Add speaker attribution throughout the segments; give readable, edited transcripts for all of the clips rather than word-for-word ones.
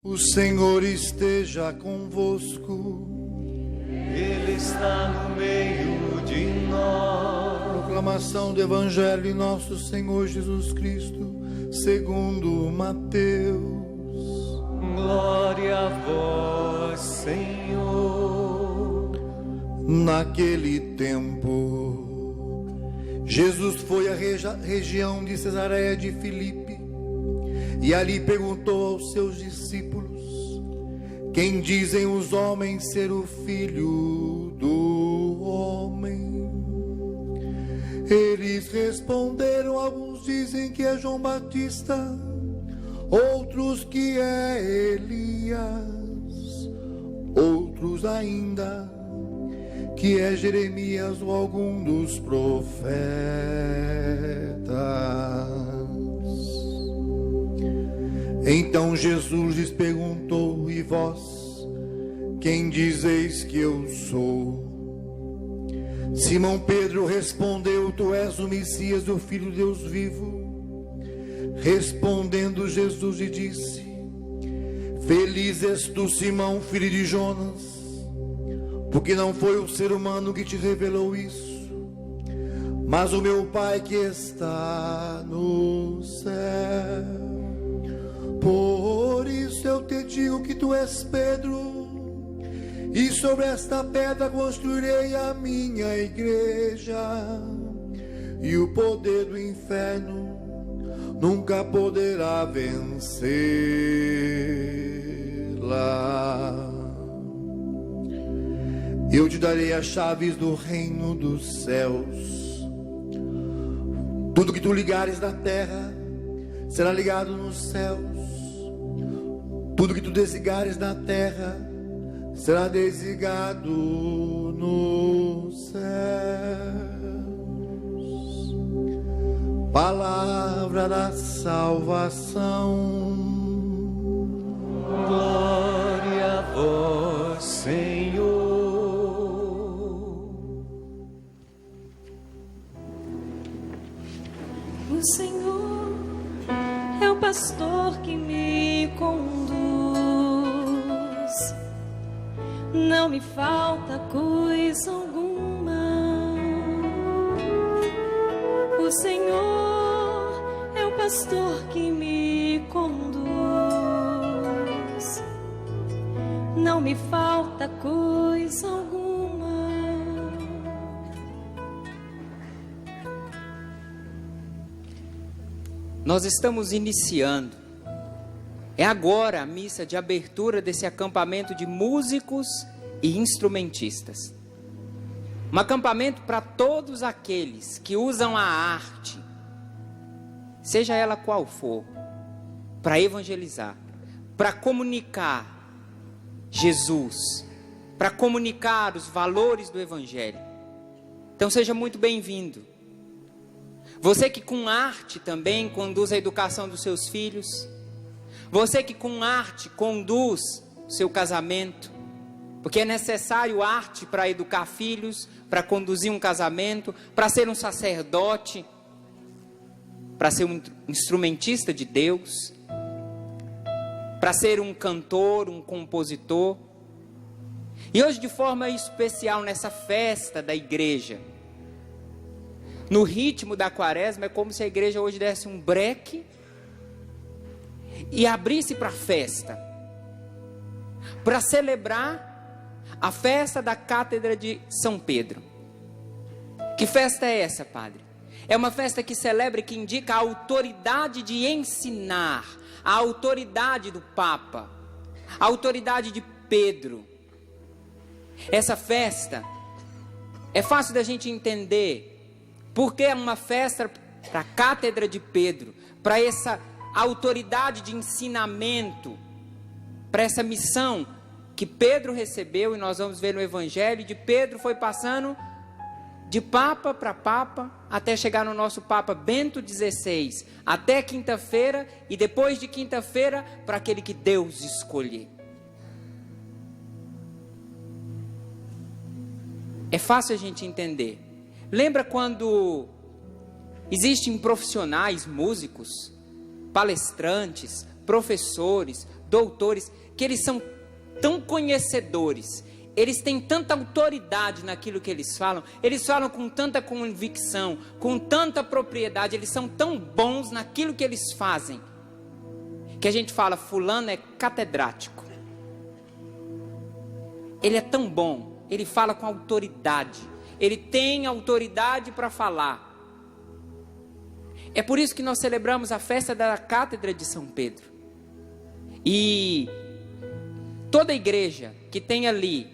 Speaker 1: O Senhor esteja convosco.
Speaker 2: Ele está no meio de nós.
Speaker 1: Proclamação do Evangelho de nosso Senhor Jesus Cristo, segundo Mateus.
Speaker 2: Glória a vós, Senhor.
Speaker 1: Naquele tempo, Jesus foi à região de Cesareia de Filipe e ali perguntou aos seus discípulos: quem dizem os homens ser o Filho do Homem? Eles responderam: alguns dizem que é João Batista, outros que é Elias, outros ainda que é Jeremias ou algum dos profetas. Então Jesus lhes perguntou: e vós, quem dizeis que eu sou? Simão Pedro respondeu: tu és o Messias, o Filho de Deus vivo. Respondendo Jesus lhe disse: feliz és tu, Simão, filho de Jonas, porque não foi o ser humano que te revelou isso, mas o meu Pai que está no céu. Por isso eu te digo que tu és Pedro, e sobre esta pedra construirei a minha igreja, e o poder do inferno nunca poderá vencê-la. Eu te darei as chaves do reino dos céus. Tudo que tu ligares na terra será ligado nos céus. Tudo que tu desligares na terra será desligado nos céus. Palavra da salvação.
Speaker 2: Glória a vós, Senhor.
Speaker 3: O Senhor é o pastor que me conduz, não me falta coisa alguma. O Senhor é o pastor que me conduz, não me falta coisa alguma.
Speaker 4: Nós estamos iniciando, é agora a missa de abertura desse acampamento de músicos e instrumentistas. Um acampamento para todos aqueles que usam a arte, seja ela qual for, para evangelizar, para comunicar Jesus, para comunicar os valores do Evangelho. Então seja muito bem-vindo. Você que com arte também conduz a educação dos seus filhos. Você que com arte conduz o seu casamento. Porque é necessário arte para educar filhos, para conduzir um casamento, para ser um sacerdote, para ser um instrumentista de Deus, para ser um cantor, um compositor. E hoje, de forma especial, nessa festa da igreja, no ritmo da quaresma, é como se a igreja hoje desse um breque e abrisse para a festa, para celebrar a festa da Cátedra de São Pedro. Que festa é essa, padre? É uma festa que celebra e que indica a autoridade de ensinar, a autoridade do Papa, a autoridade de Pedro. Essa festa é fácil da gente entender, porque é uma festa para a Cátedra de Pedro, para essa autoridade de ensinamento, para essa missão que Pedro recebeu, e nós vamos ver no Evangelho, de Pedro foi passando de Papa para Papa, até chegar no nosso Papa Bento XVI, até quinta-feira, e depois de quinta-feira, para aquele que Deus escolher. É fácil a gente entender. Lembra quando existem profissionais, músicos, palestrantes, professores, doutores, que eles são tão conhecedores, eles têm tanta autoridade naquilo que eles falam com tanta convicção, com tanta propriedade, eles são tão bons naquilo que eles fazem, que a gente fala, fulano é catedrático. Ele é tão bom, ele fala com autoridade, ele tem autoridade para falar. É por isso que nós celebramos a festa da Cátedra de São Pedro. E toda igreja que tem ali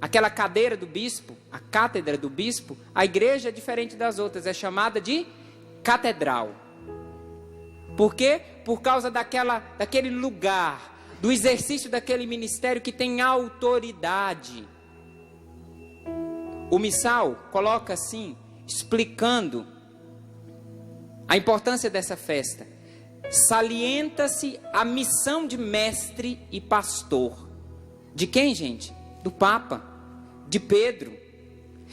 Speaker 4: aquela cadeira do bispo, a cátedra do bispo, a igreja é diferente das outras, é chamada de catedral. Por quê? Por causa daquele lugar, do exercício daquele ministério que tem autoridade. O missal coloca assim, explicando a importância dessa festa. Salienta-se a missão de mestre e pastor. De quem, gente? Do Papa, de Pedro.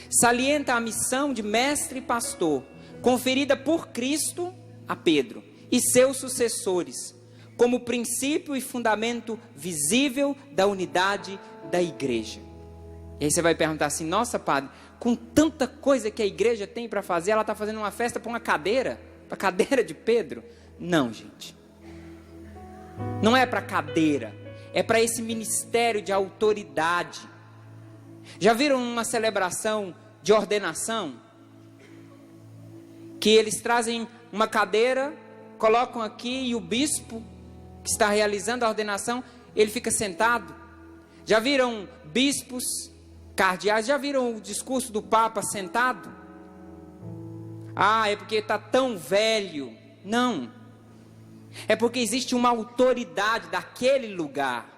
Speaker 4: Salienta a missão de mestre e pastor, conferida por Cristo a Pedro e seus sucessores, como princípio e fundamento visível da unidade da igreja. E aí você vai perguntar assim, nossa padre, com tanta coisa que a igreja tem para fazer, ela está fazendo uma festa para uma cadeira? Para a cadeira de Pedro? Não, gente. Não é para cadeira, é para esse ministério de autoridade. Já viram uma celebração de ordenação? Que eles trazem uma cadeira, colocam aqui e o bispo que está realizando a ordenação, ele fica sentado. Já viram bispos, cardeais, já viram o discurso do Papa sentado? Ah, é porque está tão velho. Não. É porque existe uma autoridade daquele lugar.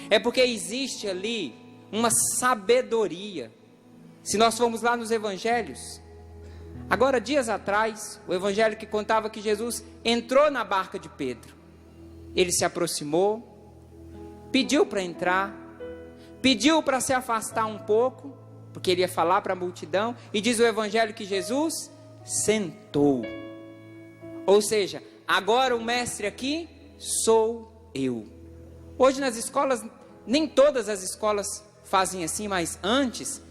Speaker 4: É porque existe ali uma sabedoria. Se nós formos lá nos evangelhos, agora dias atrás, o evangelho que contava que Jesus entrou na barca de Pedro. Ele se aproximou, pediu para entrar, pediu para se afastar um pouco, porque ele ia falar para a multidão, e diz o evangelho que Jesus sentou. Ou seja, agora o mestre aqui sou eu. Hoje nas escolas, nem todas as escolas fazem assim, mas antes,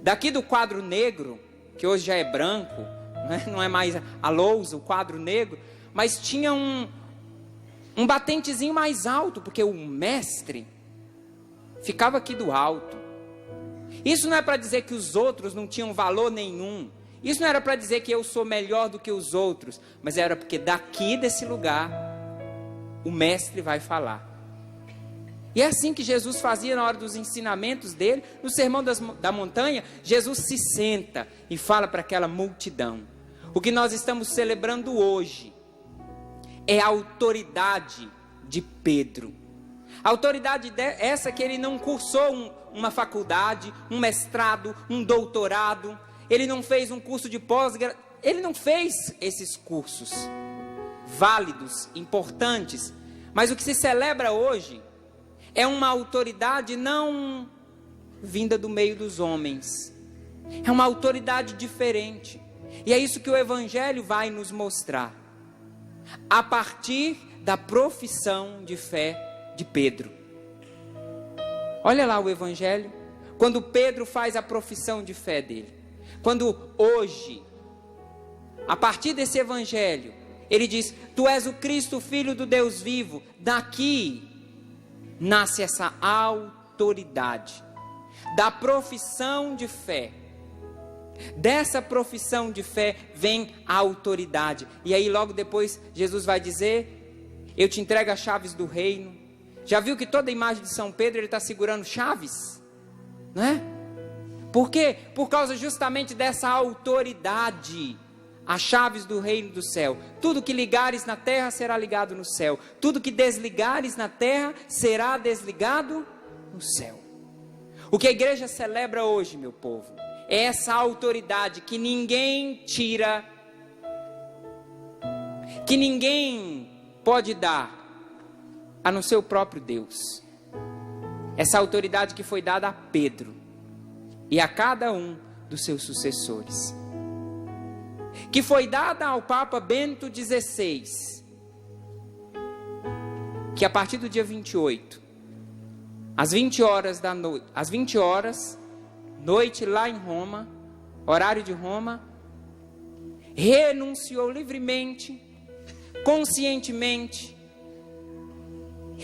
Speaker 4: daqui do quadro negro, que hoje já é branco, não é mais a lousa, o quadro negro, mas tinha um batentezinho mais alto, porque o mestre ficava aqui do alto. Isso não é para dizer que os outros não tinham valor nenhum. Isso não era para dizer que eu sou melhor do que os outros, mas era porque daqui desse lugar o mestre vai falar. E é assim que Jesus fazia na hora dos ensinamentos dele, no sermão da montanha. Jesus se senta e fala para aquela multidão. O que nós estamos celebrando hoje é a autoridade de Pedro. A autoridade essa que ele não cursou uma faculdade, um mestrado, um doutorado. Ele não fez um curso de pós-graduação. Ele não fez esses cursos válidos, importantes. Mas o que se celebra hoje é uma autoridade não vinda do meio dos homens. É uma autoridade diferente. E é isso que o Evangelho vai nos mostrar. A partir da profissão de fé de Pedro. Olha lá o Evangelho. Quando Pedro faz a profissão de fé dele. Quando hoje, a partir desse Evangelho, ele diz: Tu és o Cristo, Filho do Deus vivo. Daqui nasce essa autoridade da profissão de fé. Dessa profissão de fé vem a autoridade. E aí logo depois Jesus vai dizer: eu te entrego as chaves do reino. Já viu que toda a imagem de São Pedro ele está segurando chaves? Não é? Por quê? Por causa justamente dessa autoridade. As chaves do reino do céu. Tudo que ligares na terra será ligado no céu. Tudo que desligares na terra será desligado no céu. O que a igreja celebra hoje, meu povo, é essa autoridade que ninguém tira, que ninguém pode dar, a não ser o próprio Deus. Essa autoridade que foi dada a Pedro e a cada um dos seus sucessores, que foi dada ao Papa Bento XVI, que a partir do dia 28, às 20 horas da noite, às 20 horas, noite lá em Roma, horário de Roma, renunciou livremente, conscientemente.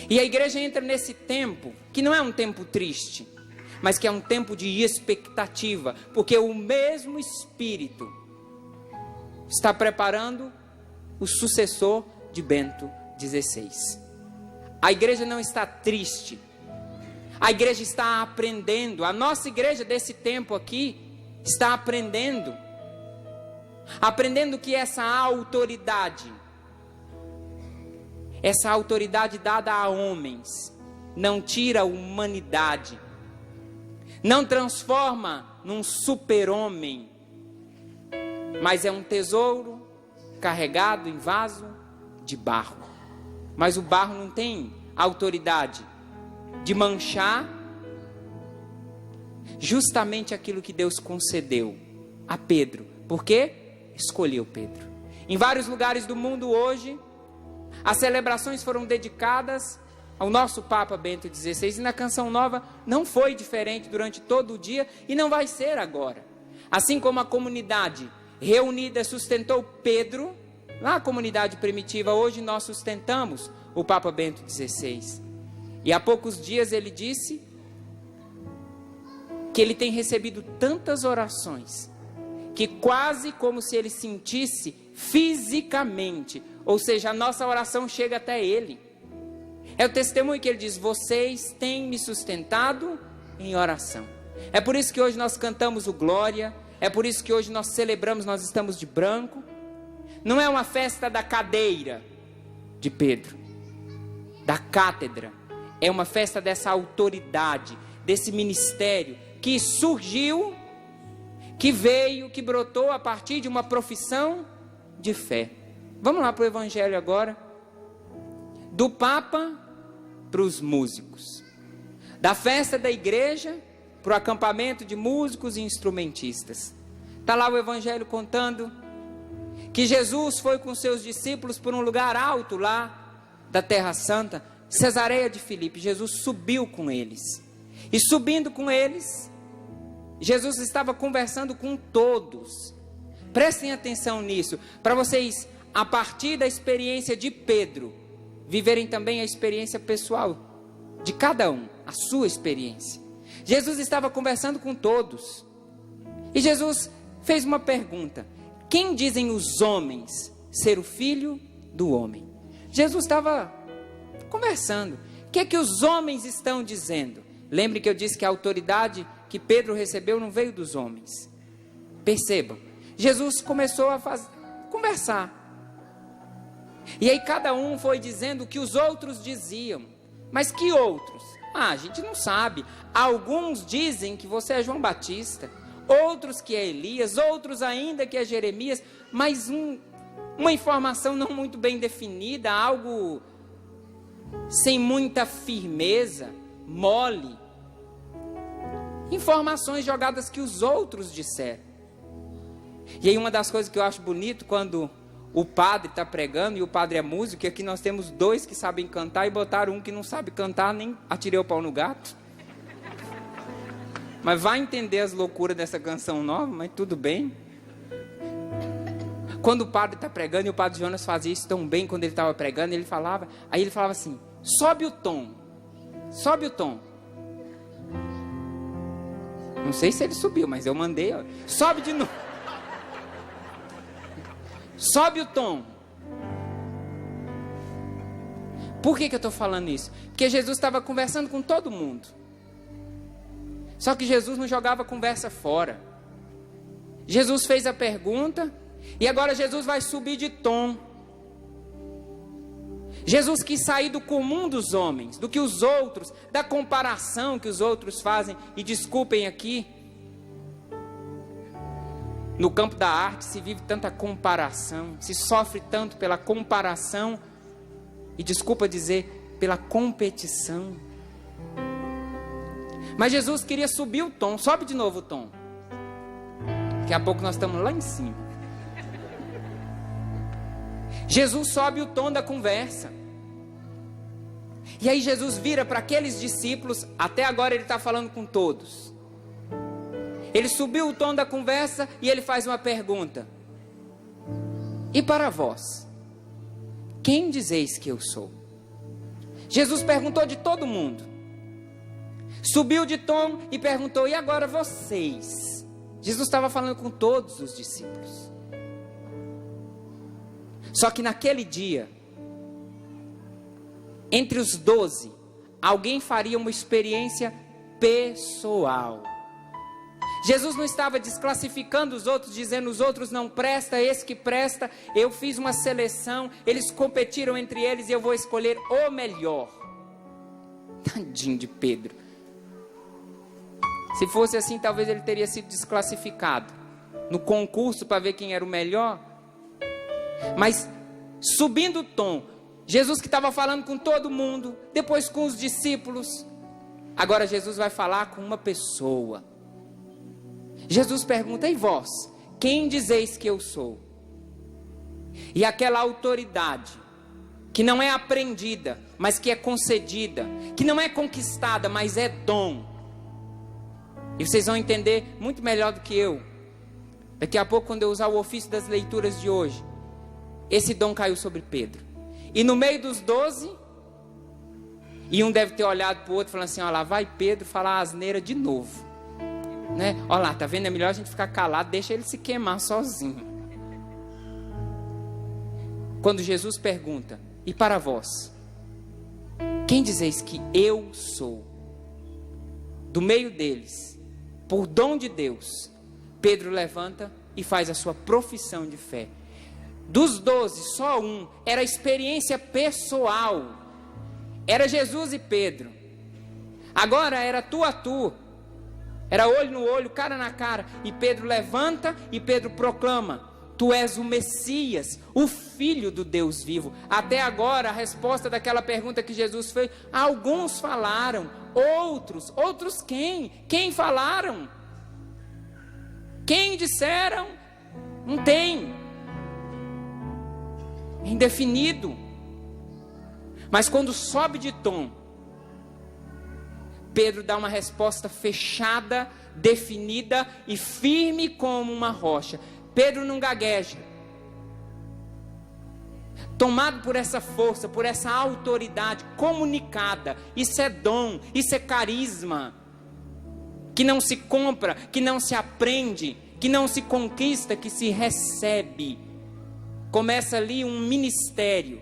Speaker 4: E a igreja entra nesse tempo, que não é um tempo triste, mas que é um tempo de expectativa, porque o mesmo Espírito está preparando o sucessor de Bento XVI. A igreja não está triste, a igreja está aprendendo. A nossa igreja desse tempo aqui está aprendendo que essa autoridade dada a homens, não tira a humanidade, não transforma num super-homem, mas é um tesouro carregado em vaso de barro. Mas o barro não tem autoridade de manchar justamente aquilo que Deus concedeu a Pedro. Por quê? Escolheu Pedro. Em vários lugares do mundo hoje, as celebrações foram dedicadas ao nosso Papa Bento XVI, e na Canção Nova não foi diferente durante todo o dia, e não vai ser agora. Assim como a comunidade reunida sustentou Pedro, lá a comunidade primitiva, hoje nós sustentamos o Papa Bento XVI. E há poucos dias ele disse que ele tem recebido tantas orações, que quase como se ele sentisse fisicamente, ou seja, a nossa oração chega até ele. É o testemunho que ele diz: vocês têm me sustentado em oração. É por isso que hoje nós cantamos o Glória, é por isso que hoje nós celebramos, nós estamos de branco. Não é uma festa da cadeira de Pedro, da cátedra, é uma festa dessa autoridade, desse ministério que surgiu, que veio, que brotou a partir de uma profissão de fé. Vamos lá para o Evangelho agora. Do Papa para os músicos, da festa da igreja para o acampamento de músicos e instrumentistas. Está lá o Evangelho contando que Jesus foi com seus discípulos por um lugar alto lá da Terra Santa, Cesareia de Filipe. Jesus subiu com eles, e subindo com eles, Jesus estava conversando com todos. Prestem atenção nisso, para vocês, a partir da experiência de Pedro, viverem também a experiência pessoal de cada um, a sua experiência. Jesus estava conversando com todos, e Jesus fez uma pergunta: quem dizem os homens ser o Filho do Homem? Jesus estava conversando. O que é que os homens estão dizendo? Lembre que eu disse que a autoridade que Pedro recebeu não veio dos homens. Percebam, Jesus começou a conversar. E aí cada um foi dizendo o que os outros diziam. Mas que outros? A gente não sabe. Alguns dizem que você é João Batista, outros que é Elias, outros ainda que é Jeremias, mas uma informação não muito bem definida, algo sem muita firmeza, mole. Informações jogadas que os outros disseram. E aí uma das coisas que eu acho bonito quando o padre está pregando, e o padre é músico, e aqui nós temos dois que sabem cantar, e botaram um que não sabe cantar, nem atirei o pau no gato. Mas vai entender as loucuras dessa canção nova, mas tudo bem. Quando o padre está pregando, e o padre Jonas fazia isso tão bem quando ele estava pregando, ele falava assim: sobe o tom, sobe o tom. Não sei se ele subiu, mas eu mandei, ó. Sobe de novo. Sobe o tom. Por que eu estou falando isso? Porque Jesus estava conversando com todo mundo. Só que Jesus não jogava conversa fora. Jesus fez a pergunta, e agora Jesus vai subir de tom. Jesus quis sair do comum dos homens, do que os outros, da comparação que os outros fazem. E desculpem aqui, no campo da arte se vive tanta comparação, se sofre tanto pela comparação, e desculpa dizer, pela competição. Mas Jesus queria subir o tom. Sobe de novo o tom. Daqui a pouco nós estamos lá em cima. Jesus sobe o tom da conversa. E aí Jesus vira para aqueles discípulos, até agora ele está falando com todos. Ele subiu o tom da conversa e ele faz uma pergunta. E para vós, quem dizeis que eu sou? Jesus perguntou de todo mundo. Subiu de tom e perguntou, e agora vocês? Jesus estava falando com todos os discípulos. Só que naquele dia, entre os 12, alguém faria uma experiência pessoal. Jesus não estava desclassificando os outros, dizendo os outros não presta, esse que presta. Eu fiz uma seleção, eles competiram entre eles e eu vou escolher o melhor. Tadinho de Pedro. Se fosse assim, talvez ele teria sido desclassificado no concurso para ver quem era o melhor. Mas subindo o tom, Jesus que estava falando com todo mundo, depois com os discípulos, agora Jesus vai falar com uma pessoa. Jesus pergunta, e vós, quem dizeis que eu sou? E aquela autoridade, que não é aprendida, mas que é concedida, que não é conquistada, mas é dom. E vocês vão entender muito melhor do que eu. Daqui a pouco, quando eu usar o ofício das leituras de hoje, esse dom caiu sobre Pedro. E no meio dos 12, e um deve ter olhado para o outro, falando assim, ó lá vai Pedro falar asneira de novo. Né? Olha lá, tá vendo? É melhor a gente ficar calado, deixa ele se queimar sozinho. Quando Jesus pergunta, e para vós, quem dizeis que eu sou? Do meio deles, por dom de Deus, Pedro levanta e faz a sua profissão de fé. Dos 12, só um era experiência pessoal. Era Jesus e Pedro. Agora era tu a tu. Era olho no olho, cara na cara. E Pedro levanta e Pedro proclama, tu és o Messias, o Filho do Deus vivo. Até agora a resposta daquela pergunta que Jesus fez, alguns falaram, outros quem? Quem falaram? Quem disseram? Não tem. Indefinido. Mas quando sobe de tom, Pedro dá uma resposta fechada, definida e firme como uma rocha. Pedro não gagueja. Tomado por essa força, por essa autoridade comunicada. Isso é dom, isso é carisma. Que não se compra, que não se aprende, que não se conquista, que se recebe. Começa ali um ministério.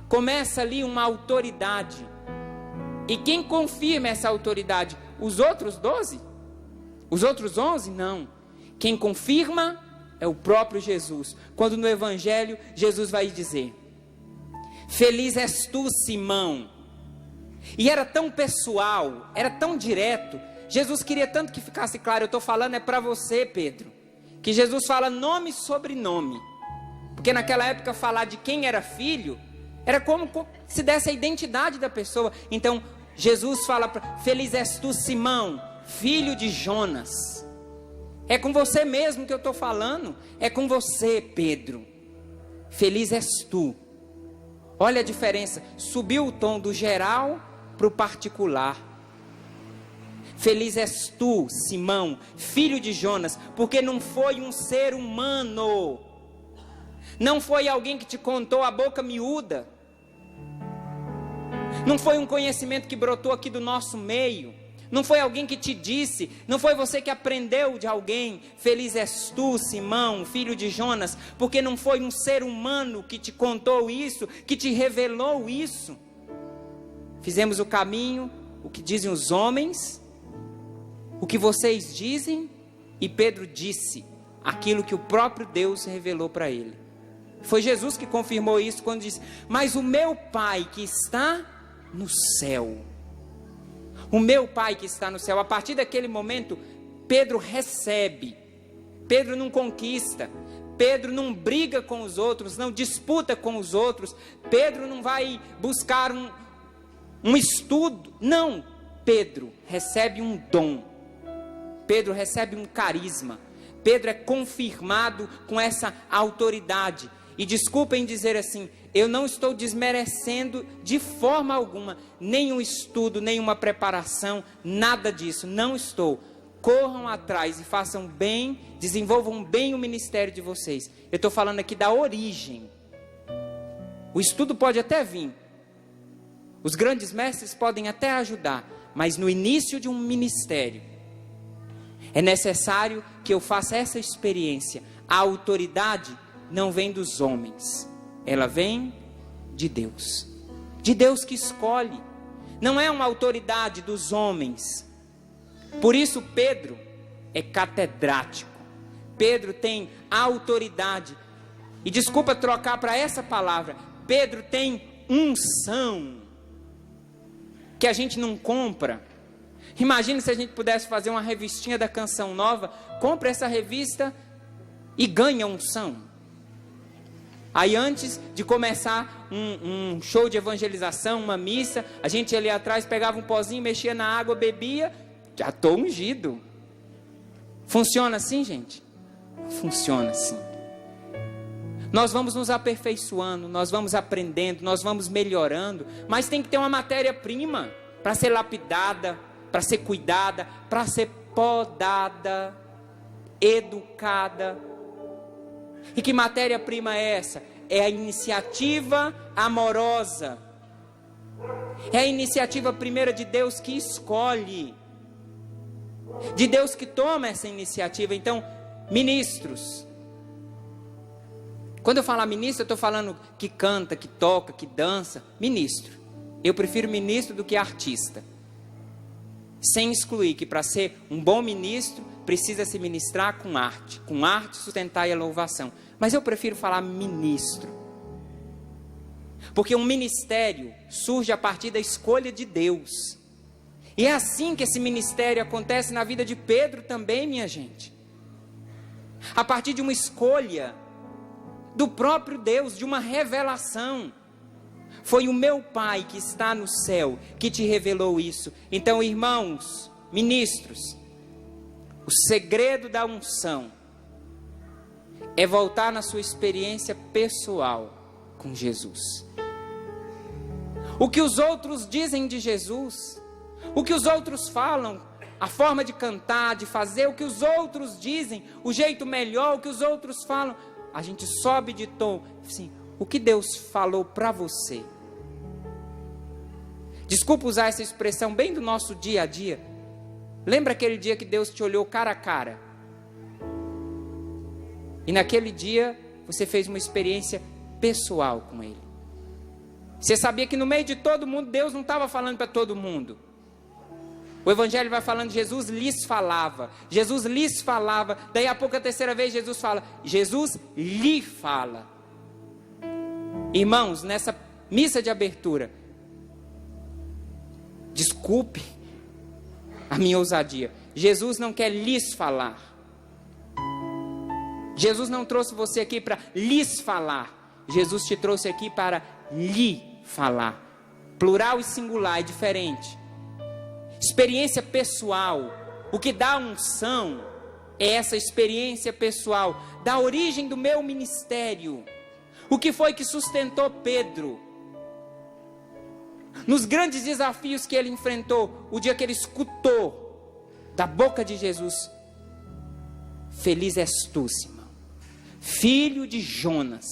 Speaker 4: Começa ali uma autoridade. E quem confirma essa autoridade? Os outros 12? Os outros 11? Não. Quem confirma é o próprio Jesus. Quando no Evangelho, Jesus vai dizer, feliz és tu, Simão. E era tão pessoal, era tão direto. Jesus queria tanto que ficasse claro, eu estou falando é para você, Pedro. Que Jesus fala nome sobre nome. Porque naquela época falar de quem era filho, era como se desse a identidade da pessoa. Então, Jesus fala, feliz és tu, Simão, filho de Jonas. É com você mesmo que eu estou falando. É com você, Pedro. Feliz és tu. Olha a diferença. Subiu o tom do geral para o particular. Feliz és tu, Simão, filho de Jonas. Porque não foi um ser humano. Não foi alguém que te contou a boca miúda. Não foi um conhecimento que brotou aqui do nosso meio. Não foi alguém que te disse. Não foi você que aprendeu de alguém. Feliz és tu, Simão, filho de Jonas. Porque não foi um ser humano que te contou isso, que te revelou isso. Fizemos o caminho, o que dizem os homens, o que vocês dizem. E Pedro disse aquilo que o próprio Deus revelou para ele. Foi Jesus que confirmou isso quando disse, mas o meu Pai que está no céu. O meu Pai que está no céu. A partir daquele momento, Pedro recebe. Pedro não conquista. Pedro não briga com os outros, não disputa com os outros. Pedro não vai buscar um estudo. Não. Pedro recebe um dom. Pedro recebe um carisma. Pedro é confirmado com essa autoridade. E desculpem dizer assim, eu não estou desmerecendo de forma alguma nenhum estudo, nenhuma preparação, nada disso, não estou. Corram atrás e façam bem, desenvolvam bem o ministério de vocês. Eu estou falando aqui da origem. O estudo pode até vir, os grandes mestres podem até ajudar, mas no início de um ministério, é necessário que eu faça essa experiência. A autoridade não vem dos homens, ela vem de Deus que escolhe, não é uma autoridade dos homens. Por isso Pedro é catedrático, Pedro tem autoridade, e desculpa trocar para essa palavra, Pedro tem unção, que a gente não compra. Imagina se a gente pudesse fazer uma revistinha da Canção Nova, compra essa revista e ganha unção. Aí antes de começar um show de evangelização, uma missa, a gente ia ali atrás, pegava um pozinho, mexia na água, bebia, já estou ungido. Funciona assim, gente? Funciona assim. Nós vamos nos aperfeiçoando, nós vamos aprendendo, nós vamos melhorando, mas tem que ter uma matéria-prima para ser lapidada, para ser cuidada, para ser podada, educada. E que matéria-prima é essa? É a iniciativa amorosa. É a iniciativa primeira de Deus que escolhe. De Deus que toma essa iniciativa. Então, ministros. Quando eu falar ministro, eu estou falando que canta, que toca, que dança. Ministro. Eu prefiro ministro do que artista. Sem excluir que para ser um bom ministro, precisa se ministrar com arte sustentar a louvação. Mas eu prefiro falar ministro. Porque um ministério surge a partir da escolha de Deus. E é assim que esse ministério acontece na vida de Pedro também, minha gente. A partir de uma escolha do próprio Deus, de uma revelação. Foi o meu Pai que está no céu que te revelou isso. Então, irmãos, ministros, o segredo da unção é voltar na sua experiência pessoal com Jesus. O que os outros dizem de Jesus, o que os outros falam, a forma de cantar, de fazer, o que os outros dizem, o jeito melhor, o que os outros falam, a gente sobe de tom, assim, o que Deus falou para você? Desculpa usar essa expressão bem do nosso dia a dia. Lembra aquele dia que Deus te olhou cara a cara? E naquele dia você fez uma experiência pessoal com Ele. Você sabia que no meio de todo mundo, Deus não estava falando para todo mundo. O Evangelho vai falando, Jesus lhes falava. Jesus lhes falava. Daí a pouco, a terceira vez, Jesus fala. Jesus lhe fala. Irmãos, nessa missa de abertura, desculpe a minha ousadia, Jesus não quer lhes falar. Jesus não trouxe você aqui para lhes falar. Jesus te trouxe aqui para lhe falar. Plural e singular é diferente. Experiência pessoal. O que dá unção é essa experiência pessoal da origem do meu ministério. O que foi que sustentou Pedro nos grandes desafios que ele enfrentou, o dia que ele escutou da boca de Jesus: feliz és tu, Simão, filho de Jonas.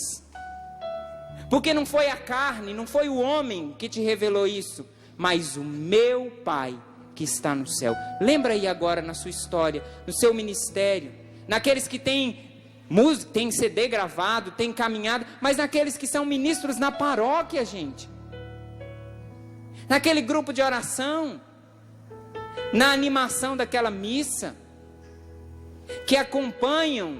Speaker 4: Porque não foi a carne, não foi o homem que te revelou isso, mas o meu Pai que está no céu. Lembra aí agora na sua história, no seu ministério, naqueles que têm música, tem CD gravado, tem caminhado, mas naqueles que são ministros na paróquia, gente. Naquele grupo de oração, na animação daquela missa, que acompanham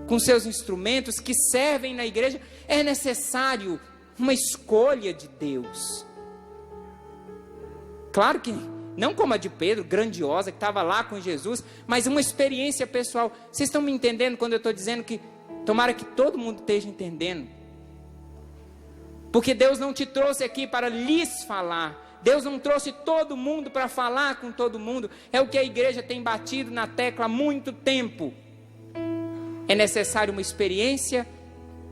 Speaker 4: com seus instrumentos, que servem na igreja. É necessário uma escolha de Deus. Claro que não como a de Pedro, grandiosa, que estava lá com Jesus, mas uma experiência pessoal. Vocês estão me entendendo quando eu estou dizendo que tomara que todo mundo esteja entendendo? Porque Deus não te trouxe aqui para lhes falar. Deus não trouxe todo mundo para falar com todo mundo. É o que a igreja tem batido na tecla há muito tempo. É necessário uma experiência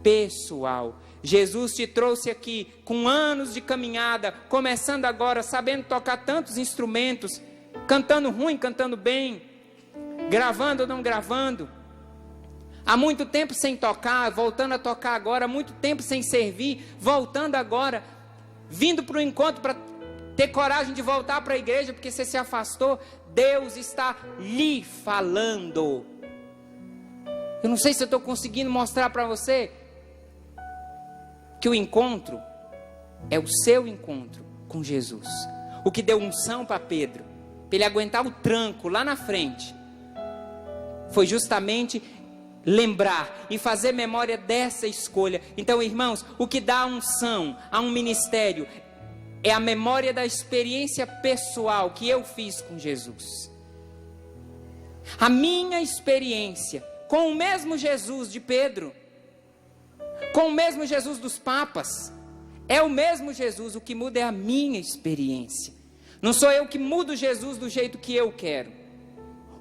Speaker 4: pessoal. Jesus te trouxe aqui com anos de caminhada, começando agora, sabendo tocar tantos instrumentos, cantando ruim, cantando bem, gravando ou não gravando. Há muito tempo sem tocar, voltando a tocar agora, há muito tempo sem servir, voltando agora, vindo para o encontro para ter coragem de voltar para a igreja, porque você se afastou. Deus está lhe falando. Eu não sei se eu estou conseguindo mostrar para você que o encontro é o seu encontro com Jesus. O que deu unção para Pedro, para ele aguentar o tranco lá na frente, foi justamente lembrar e fazer memória dessa escolha. Então, irmãos, o que dá unção a um ministério é a memória da experiência pessoal que eu fiz com Jesus. A minha experiência com o mesmo Jesus de Pedro, com o mesmo Jesus dos papas, é o mesmo Jesus. O que muda é a minha experiência. Não sou eu que mudo Jesus do jeito que eu quero.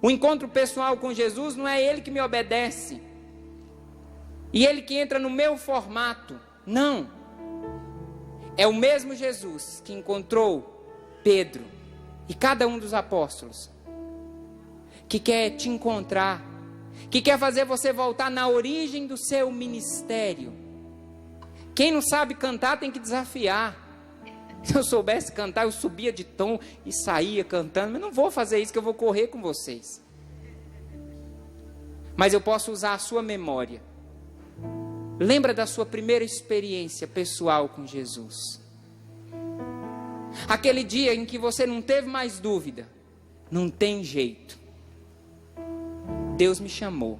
Speaker 4: O encontro pessoal com Jesus não é Ele que me obedece e Ele que entra no meu formato. Não. É o mesmo Jesus que encontrou Pedro e cada um dos apóstolos, que quer te encontrar, que quer fazer você voltar na origem do seu ministério. Quem não sabe cantar tem que desafiar. Se eu soubesse cantar, eu subia de tom e saía cantando, mas não vou fazer isso, que eu vou correr com vocês. Mas eu posso usar a sua memória. Lembra da sua primeira experiência pessoal com Jesus. Aquele dia em que você não teve mais dúvida. Não tem jeito. Deus me chamou.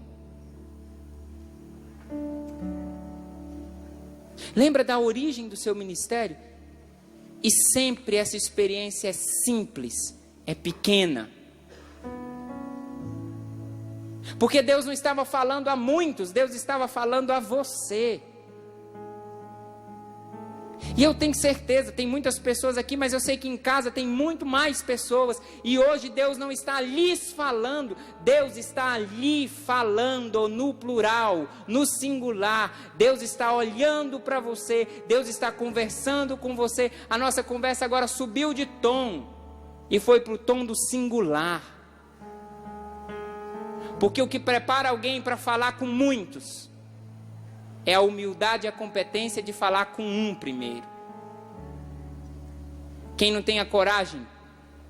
Speaker 4: Lembra da origem do seu ministério? E sempre essa experiência é simples, é pequena. Porque Deus não estava falando a muitos, Deus estava falando a você. E eu tenho certeza, tem muitas pessoas aqui, mas eu sei que em casa tem muito mais pessoas. E hoje Deus não está lhes falando, Deus está ali falando no plural, no singular. Deus está olhando para você, Deus está conversando com você. A nossa conversa agora subiu de tom e foi para o tom do singular. Porque o que prepara alguém para falar com muitos é a humildade e a competência de falar com um primeiro. Quem não tem a coragem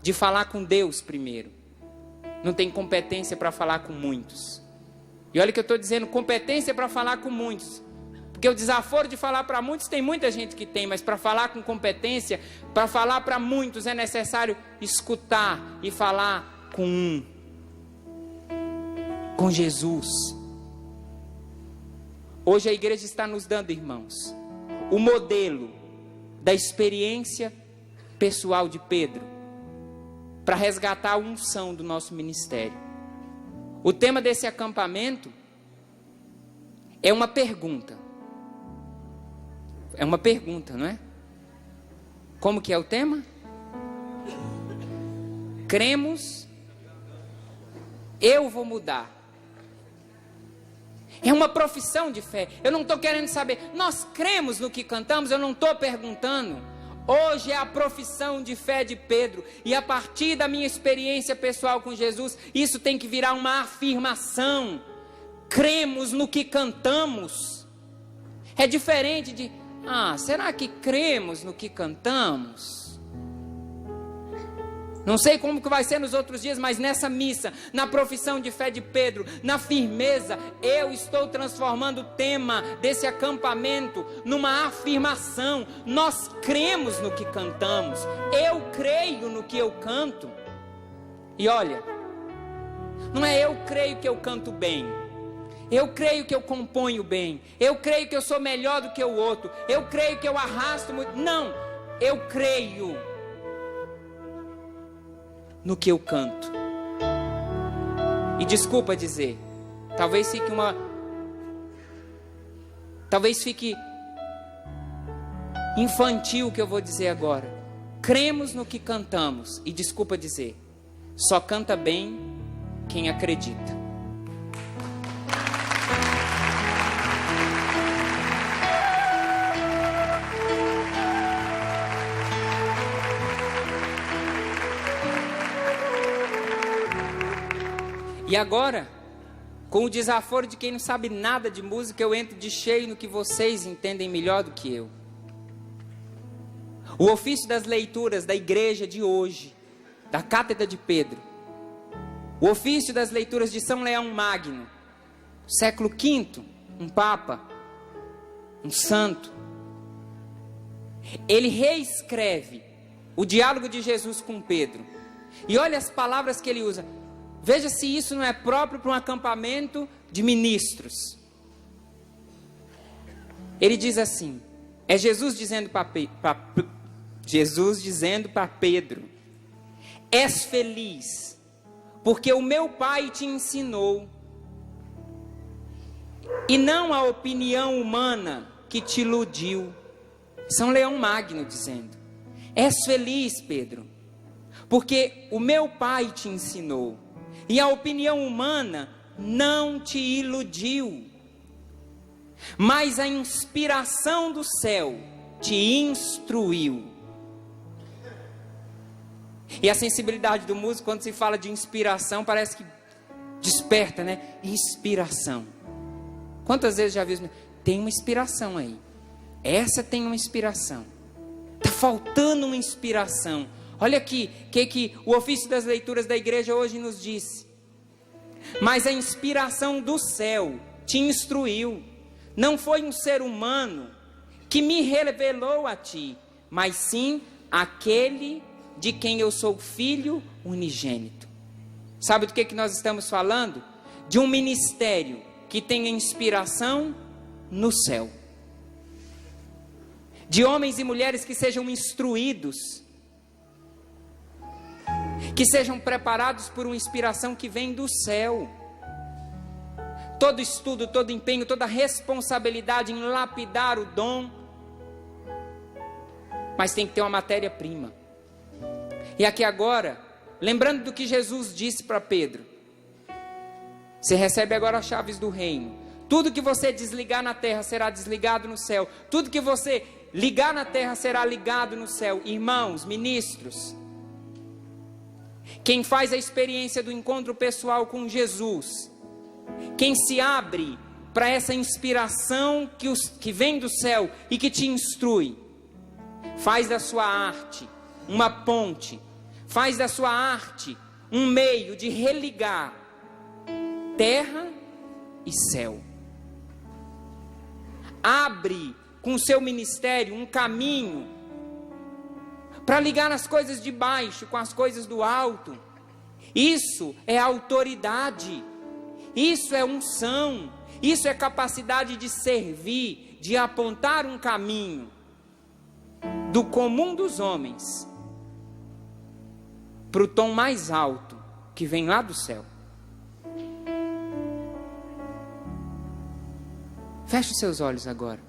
Speaker 4: de falar com Deus primeiro, não tem competência para falar com muitos. E olha que eu estou dizendo competência para falar com muitos, porque o desaforo de falar para muitos tem muita gente que tem, mas para falar com competência, para falar para muitos é necessário escutar e falar com um, com Jesus. Hoje a igreja está nos dando, irmãos, o modelo da experiência pessoal de Pedro, para resgatar a unção do nosso ministério. O tema desse acampamento é uma pergunta. É uma pergunta, não é? Como que é o tema? Cremos, eu vou mudar. É uma profissão de fé. Eu não estou querendo saber, nós cremos no que cantamos, eu não estou perguntando. Hoje é a profissão de fé de Pedro. E a partir da minha experiência pessoal com Jesus, isso tem que virar uma afirmação. Cremos no que cantamos. É diferente de, será que cremos no que cantamos? Não sei como que vai ser nos outros dias, mas nessa missa, na profissão de fé de Pedro, na firmeza, eu estou transformando o tema desse acampamento numa afirmação. Nós cremos no que cantamos. Eu creio no que eu canto. E olha, não é eu creio que eu canto bem. Eu creio que eu componho bem. Eu creio que eu sou melhor do que o outro. Eu creio que eu arrasto muito. Não, eu creio no que eu canto. E desculpa dizer, talvez fique infantil o que eu vou dizer agora. Cremos no que cantamos. E desculpa dizer, só canta bem quem acredita. E agora, com o desaforo de quem não sabe nada de música, eu entro de cheio no que vocês entendem melhor do que eu. O ofício das leituras da igreja de hoje, da Cátedra de Pedro, o ofício das leituras de São Leão Magno, século V, um papa, um santo, ele reescreve o diálogo de Jesus com Pedro. E olha as palavras que ele usa. Veja se isso não é próprio para um acampamento de ministros. Ele diz assim, é Jesus dizendo para Pedro: és feliz, porque o meu Pai te ensinou, e não a opinião humana que te iludiu. São Leão Magno dizendo: és feliz, Pedro, porque o meu Pai te ensinou, e a opinião humana não te iludiu, mas a inspiração do céu te instruiu. E a sensibilidade do músico, quando se fala de inspiração, parece que desperta, né? Inspiração. Quantas vezes já viu? Tem uma inspiração aí. Essa tem uma inspiração. Está faltando uma inspiração. Olha aqui, que o ofício das leituras da igreja hoje nos disse. Mas a inspiração do céu te instruiu. Não foi um ser humano que me revelou a ti, mas sim aquele de quem eu sou filho unigênito. Sabe do que nós estamos falando? De um ministério que tem inspiração no céu. De homens e mulheres que sejam instruídos, que sejam preparados por uma inspiração que vem do céu. Todo estudo, todo empenho, toda responsabilidade em lapidar o dom, mas tem que ter uma matéria-prima. E aqui agora, lembrando do que Jesus disse para Pedro: você recebe agora as chaves do reino. Tudo que você desligar na terra será desligado no céu. Tudo que você ligar na terra será ligado no céu. Irmãos, ministros, quem faz a experiência do encontro pessoal com Jesus, quem se abre para essa inspiração que vem do céu e que te instrui, faz da sua arte uma ponte, faz da sua arte um meio de religar terra e céu. Abre com o seu ministério um caminho para ligar as coisas de baixo com as coisas do alto. Isso é autoridade, isso é unção, isso é capacidade de servir, de apontar um caminho do comum dos homens para o tom mais alto que vem lá do céu. Feche os seus olhos agora.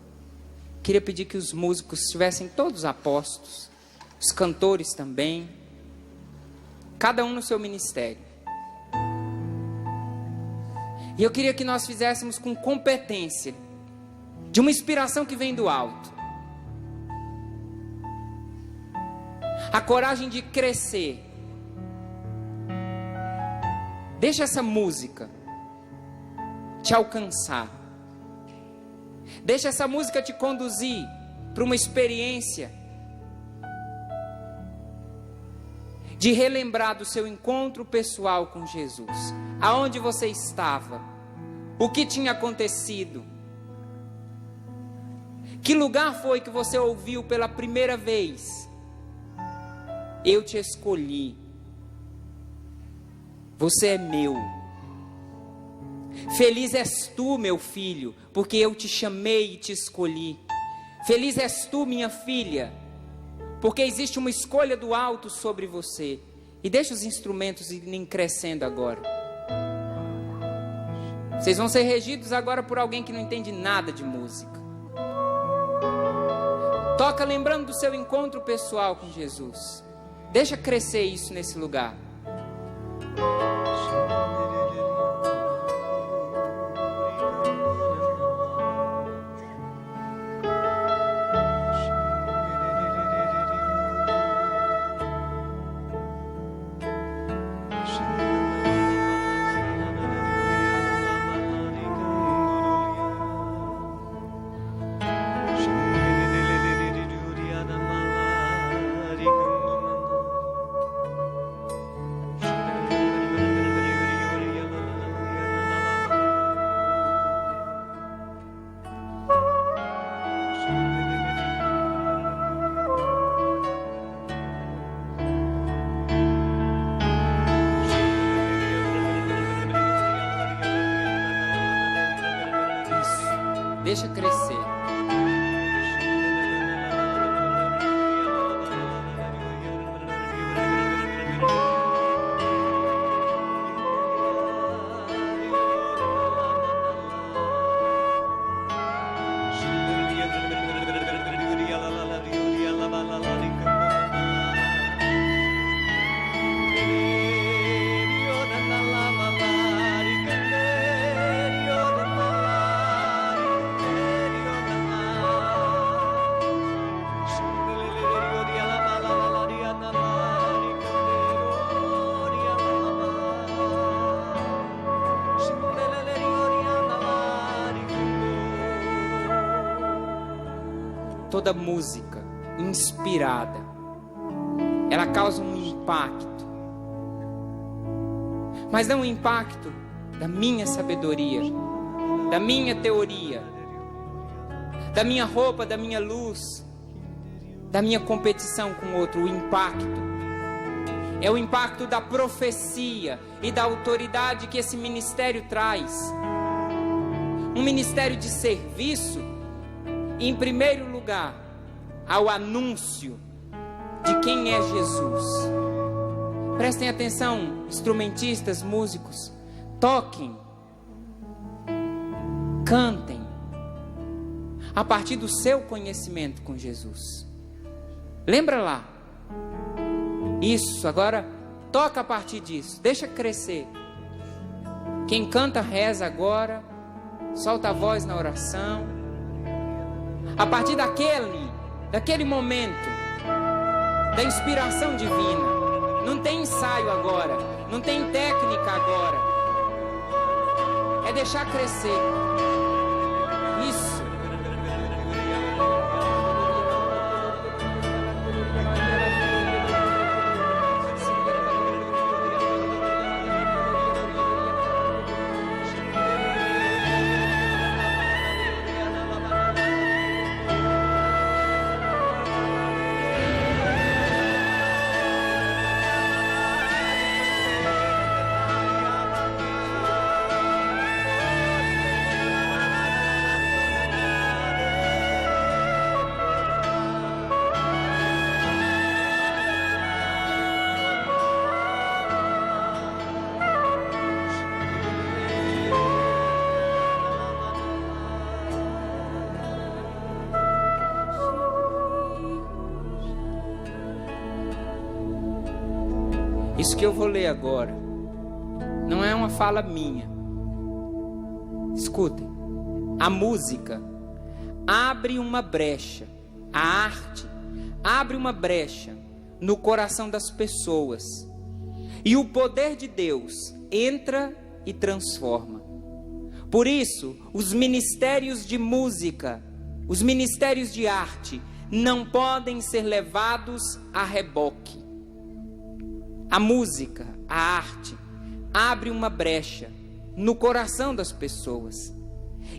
Speaker 4: Queria pedir que os músicos estivessem todos apostos, os cantores também, cada um no seu ministério. E eu queria que nós fizéssemos com competência, de uma inspiração que vem do alto, a coragem de crescer. Deixa essa música te alcançar. Deixa essa música te conduzir para uma experiência de relembrar do seu encontro pessoal com Jesus. Aonde você estava? O que tinha acontecido? Que lugar foi que você ouviu pela primeira vez? Eu te escolhi. Você é meu. Feliz és tu, meu filho, porque eu te chamei e te escolhi. Feliz és tu, minha filha, porque existe uma escolha do alto sobre você. E deixa os instrumentos irem crescendo agora. Vocês vão ser regidos agora por alguém que não entende nada de música. Toca lembrando do seu encontro pessoal com Jesus. Deixa crescer isso nesse lugar. Deixa crescer. Toda música inspirada, ela causa um impacto, mas não um impacto da minha sabedoria, da minha teoria, da minha roupa, da minha luz, da minha competição com outro. O impacto é o impacto da profecia e da autoridade que esse ministério traz. Um ministério de serviço, em primeiro lugar, ao anúncio de quem é Jesus. Prestem atenção, instrumentistas, músicos, toquem, cantem, a partir do seu conhecimento com Jesus. Lembra lá? Isso, agora toca a partir disso, deixa crescer. Quem canta reza agora, solta a voz na oração. A partir daquele momento, da inspiração divina. Não tem ensaio agora, não tem técnica agora. É deixar crescer. Isso. Isso que eu vou ler agora não é uma fala minha. Escutem. A música abre uma brecha. A arte abre uma brecha no coração das pessoas. E o poder de Deus entra e transforma. Por isso, os ministérios de música, os ministérios de arte, não podem ser levados a reboque. A música, a arte, abre uma brecha no coração das pessoas.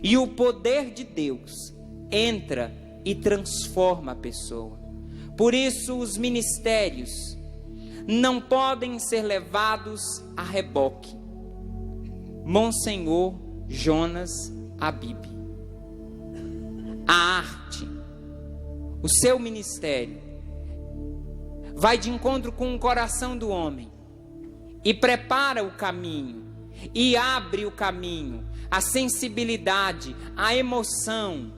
Speaker 4: E o poder de Deus entra e transforma a pessoa. Por isso, os ministérios não podem ser levados a reboque. Monsenhor Jonas Abib. A arte, o seu ministério, vai de encontro com o coração do homem e prepara o caminho e abre o caminho, a sensibilidade, a emoção,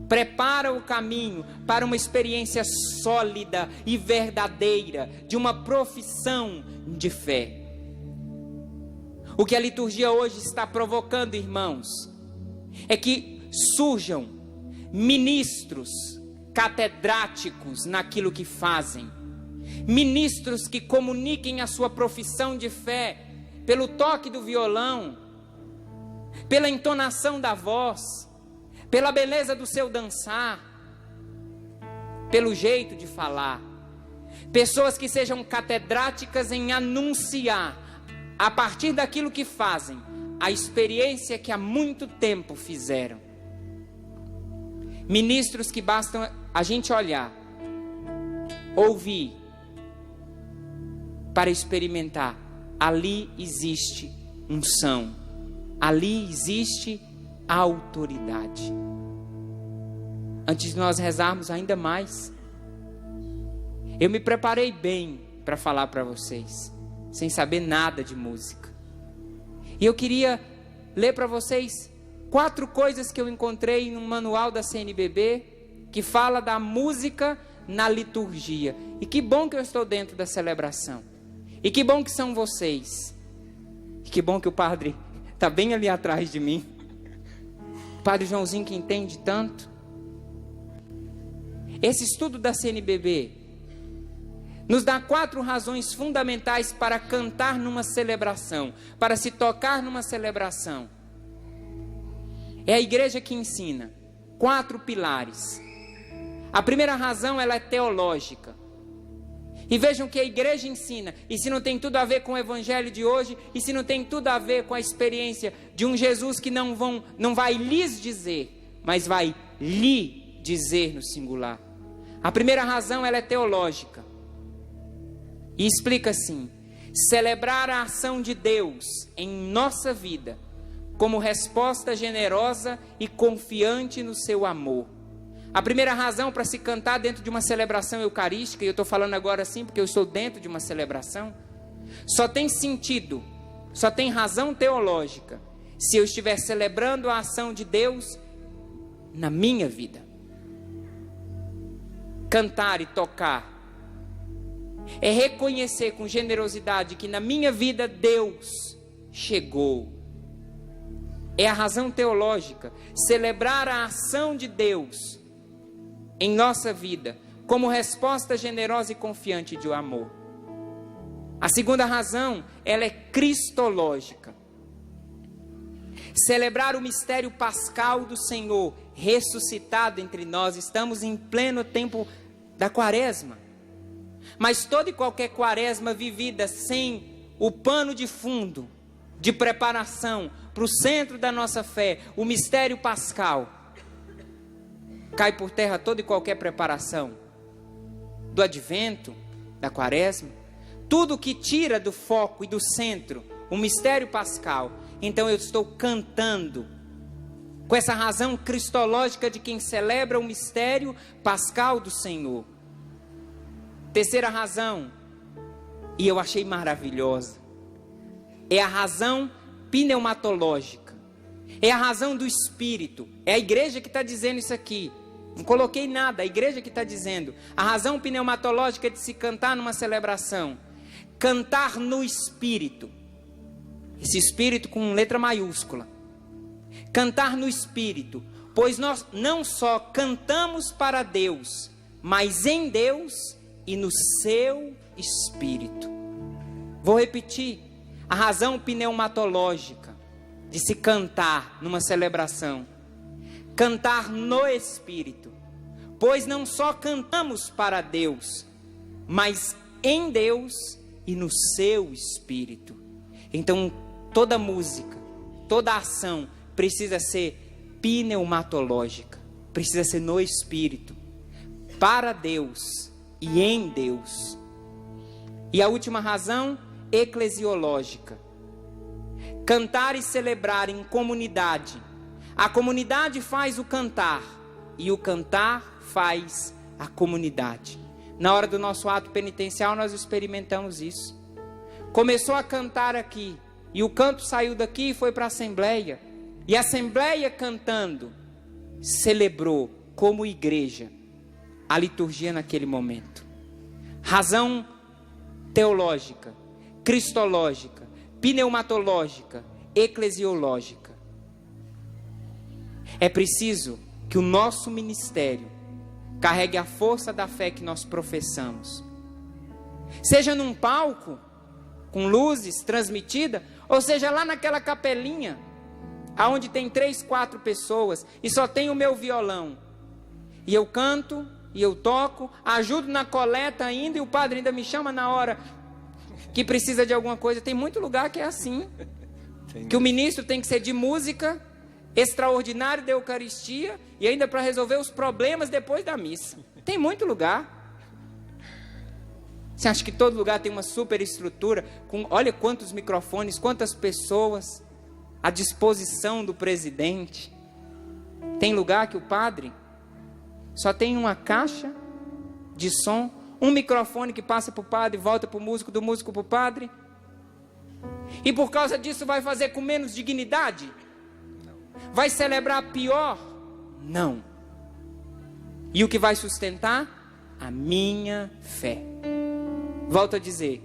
Speaker 4: prepara o caminho para uma experiência sólida e verdadeira de uma profissão de fé. O que a liturgia hoje está provocando, irmãos, é que surjam ministros catedráticos naquilo que fazem. Ministros que comuniquem a sua profissão de fé pelo toque do violão, pela entonação da voz, pela beleza do seu dançar, pelo jeito de falar. Pessoas que sejam catedráticas em anunciar, a partir daquilo que fazem, a experiência que há muito tempo fizeram. Ministros que bastam a gente olhar, ouvir, para experimentar. Ali existe unção, ali existe autoridade. antes de nós rezarmos ainda mais. Eu me preparei bem para falar para vocês, sem saber nada de música. E eu queria ler para vocês 4 coisas que eu encontrei no manual da CNBB, que fala da música na liturgia. E que bom que eu estou dentro da celebração. E que bom que são vocês. E que bom que o padre está bem ali atrás de mim. O padre Joãozinho, que entende tanto. Esse estudo da CNBB nos dá 4 razões fundamentais para cantar numa celebração, para se tocar numa celebração. É a igreja que ensina 4 pilares. A primeira razão, ela é teológica. E vejam que a igreja ensina, e se não tem tudo a ver com o evangelho de hoje, e se não tem tudo a ver com a experiência de um Jesus que não vai lhes dizer, mas vai lhe dizer no singular. A primeira razão, ela é teológica. E explica assim: celebrar a ação de Deus em nossa vida como resposta generosa e confiante no seu amor. A primeira razão para se cantar dentro de uma celebração eucarística, e eu estou falando agora assim porque eu estou dentro de uma celebração, só tem sentido, só tem razão teológica, se eu estiver celebrando a ação de Deus na minha vida. Cantar e tocar é reconhecer com generosidade que na minha vida Deus chegou. É a razão teológica. Celebrar a ação de Deus em nossa vida como resposta generosa e confiante de amor. A segunda razão, ela é cristológica. Celebrar o mistério pascal do Senhor ressuscitado entre nós. Estamos em pleno tempo da quaresma. Mas toda e qualquer quaresma vivida sem o pano de fundo, de preparação para o centro da nossa fé, o mistério pascal, cai por terra toda e qualquer preparação do advento, da quaresma, tudo que tira do foco e do centro o mistério pascal. Então eu estou cantando com essa razão cristológica de quem celebra o mistério pascal do Senhor. Terceira razão, e eu achei maravilhosa, é a razão pneumatológica, é a razão do Espírito. É a igreja que está dizendo isso aqui, não coloquei nada, a igreja que está dizendo. A razão pneumatológica de se cantar numa celebração: cantar no Espírito. Esse Espírito com letra maiúscula. Cantar no Espírito, pois nós não só cantamos para Deus, mas em Deus e no seu Espírito. Vou repetir: a razão pneumatológica de se cantar numa celebração: cantar no Espírito, pois não só cantamos para Deus, mas em Deus e no seu Espírito. Então toda música, toda ação precisa ser pneumatológica, precisa ser no Espírito, para Deus e em Deus. E a última razão, eclesiológica: cantar e celebrar em comunidade. A comunidade faz o cantar e o cantar faz a comunidade. Na hora do nosso ato penitencial nós experimentamos isso. Começou a cantar aqui e o canto saiu daqui e foi para a assembleia, e a assembleia cantando celebrou como igreja a liturgia naquele momento. Razão teológica, cristológica, pneumatológica, eclesiológica. É preciso que o nosso ministério carregue a força da fé que nós professamos. Seja num palco, com luzes transmitida, ou seja lá naquela capelinha, aonde tem 3, 4 pessoas, e só tem o meu violão. E eu canto, e eu toco, ajudo na coleta ainda, e o padre ainda me chama na hora que precisa de alguma coisa. Tem muito lugar que é assim, que o ministro tem que ser de música, extraordinário da Eucaristia, e ainda para resolver os problemas depois da missa. Tem muito lugar. Você acha que todo lugar tem uma super estrutura, com, olha quantos microfones, quantas pessoas à disposição do presidente. Tem lugar que o padre só tem uma caixa de som, um microfone que passa para o padre e volta para o músico, do músico para o padre. E por causa disso vai fazer com menos dignidade? Vai celebrar pior? Não. E o que vai sustentar? A minha fé. Volto a dizer,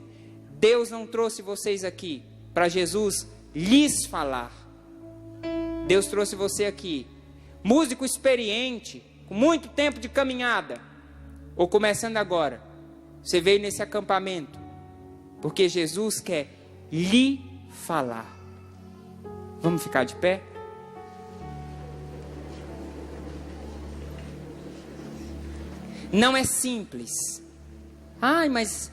Speaker 4: Deus não trouxe vocês aqui para Jesus lhes falar. Deus trouxe você aqui, músico experiente, com muito tempo de caminhada, ou começando agora. Você veio nesse acampamento porque Jesus quer lhe falar. Vamos ficar de pé? Não é simples. Ai, mas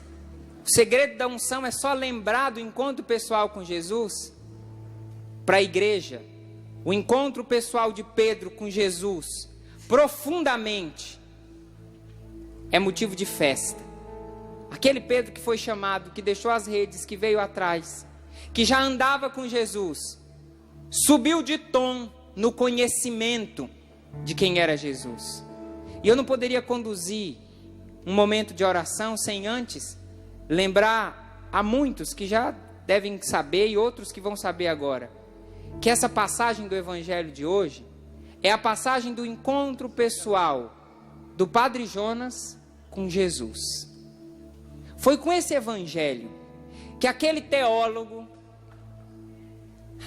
Speaker 4: o segredo da unção é só lembrar do encontro pessoal com Jesus? Para a igreja, o encontro pessoal de Pedro com Jesus, profundamente, é motivo de festa. Aquele Pedro que foi chamado, que deixou as redes, que veio atrás, que já andava com Jesus, subiu de tom no conhecimento de quem era Jesus. E eu não poderia conduzir um momento de oração sem antes lembrar a muitos que já devem saber e outros que vão saber agora, que essa passagem do evangelho de hoje é a passagem do encontro pessoal do Padre Jonas com Jesus. Foi com esse evangelho que aquele teólogo,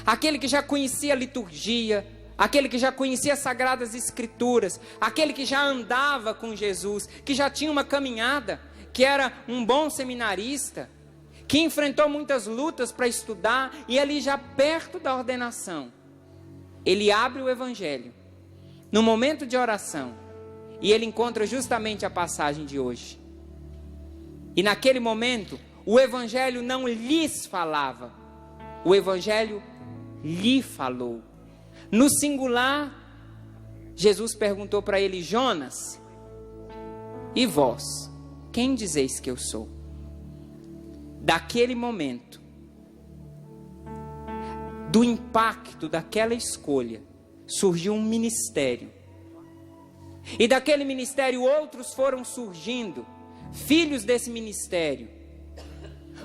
Speaker 4: aquele que já conhecia a liturgia, aquele que já conhecia as Sagradas Escrituras, aquele que já andava com Jesus, que já tinha uma caminhada, que era um bom seminarista, que enfrentou muitas lutas para estudar, e ali já perto da ordenação, ele abre o evangelho, no momento de oração, e ele encontra justamente a passagem de hoje. E naquele momento, o evangelho não lhes falava, o evangelho lhe falou. No singular, Jesus perguntou para ele: Jonas, e vós, quem dizeis que eu sou? Daquele momento, do impacto daquela escolha, surgiu um ministério. E daquele ministério outros foram surgindo, filhos desse ministério,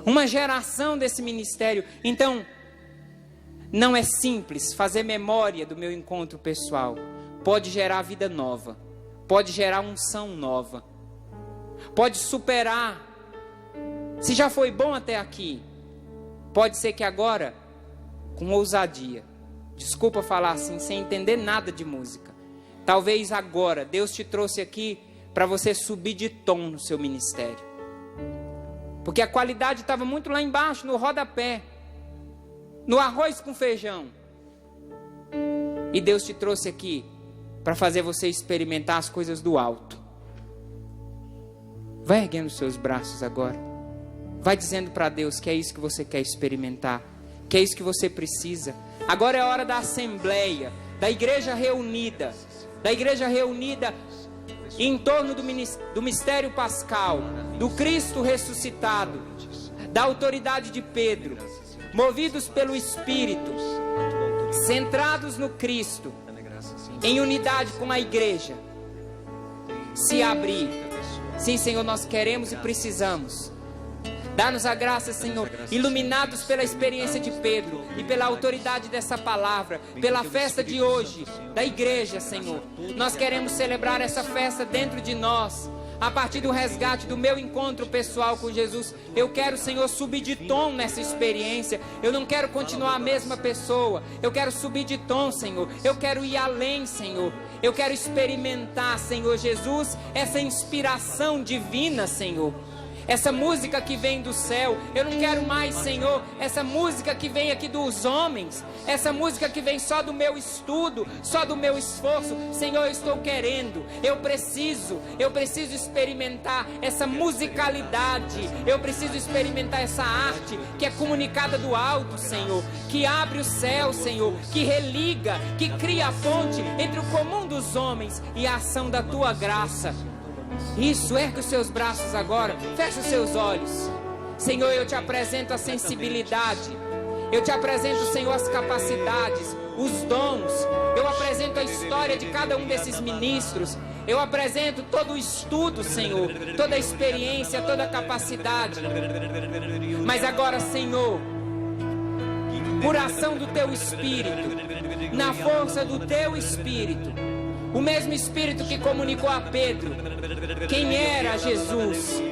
Speaker 4: uma geração desse ministério. Então, não é simples fazer memória do meu encontro pessoal. Pode gerar vida nova, pode gerar unção nova, pode superar. Se já foi bom até aqui, pode ser que agora, com ousadia, desculpa falar assim, sem entender nada de música, talvez agora Deus te trouxe aqui para você subir de tom no seu ministério, porque a qualidade estava muito lá embaixo, no rodapé, no arroz com feijão, e Deus te trouxe aqui para fazer você experimentar as coisas do alto. Vai erguendo os seus braços agora, vai dizendo para Deus que é isso que você quer experimentar, que é isso que você precisa. Agora é a hora da assembleia, da igreja reunida em torno do mistério pascal, do Cristo ressuscitado, da autoridade de Pedro, movidos pelo Espírito, centrados no Cristo, em unidade com a igreja, se abrir. Sim, Senhor, nós queremos e precisamos. Dá-nos a graça, Senhor, iluminados pela experiência de Pedro e pela autoridade dessa palavra, pela festa de hoje da igreja, Senhor. Nós queremos celebrar essa festa dentro de nós, a partir do resgate do meu encontro pessoal com Jesus. Eu quero, Senhor, subir de tom nessa experiência. Eu não quero continuar a mesma pessoa. Eu quero subir de tom, Senhor. Eu quero ir além, Senhor. Eu quero experimentar, Senhor Jesus, essa inspiração divina, Senhor. Essa música que vem do céu. Eu não quero mais, Senhor, essa música que vem aqui dos homens, essa música que vem só do meu estudo, só do meu esforço. Senhor, eu estou querendo, eu preciso experimentar essa musicalidade, eu preciso experimentar essa arte que é comunicada do alto, Senhor, que abre o céu, Senhor, que religa, que cria a ponte entre o comum dos homens e a ação da Tua graça. Isso, ergue os seus braços agora, feche os seus olhos. Senhor, eu te apresento a sensibilidade, eu te apresento, Senhor, as capacidades, os dons, eu apresento a história de cada um desses ministros, eu apresento todo o estudo, Senhor, toda a experiência, toda a capacidade. Mas agora, Senhor, por ação do Teu Espírito, na força do Teu Espírito, o mesmo Espírito que comunicou a Pedro quem era Jesus,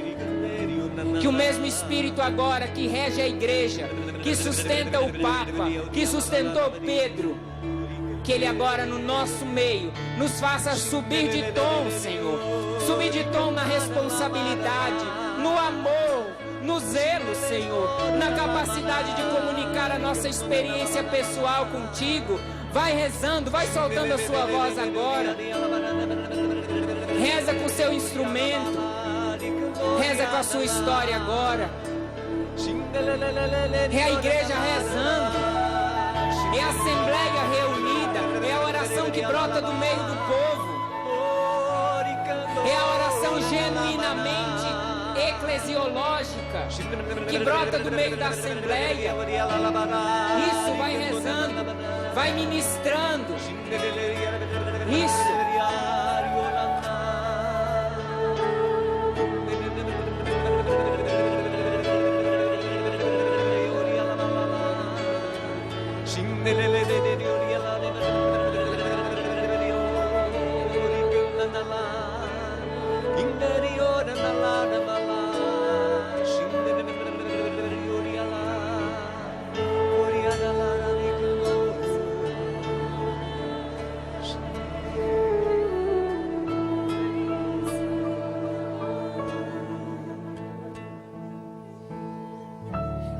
Speaker 4: que o mesmo Espírito agora que rege a igreja, que sustenta o Papa, que sustentou Pedro, que Ele agora no nosso meio nos faça subir de tom, Senhor, subir de tom na responsabilidade, no amor, no zelo, Senhor, na capacidade de comunicar a nossa experiência pessoal contigo. Vai rezando, vai soltando a sua voz agora. Reza com o seu instrumento, reza com a sua história agora. É a igreja rezando, é a assembleia reunida, é a oração que brota do meio do povo, é a oração genuinamente eclesiológica que brota do meio da assembleia. Isso, vai rezando, vai ministrando. Isso.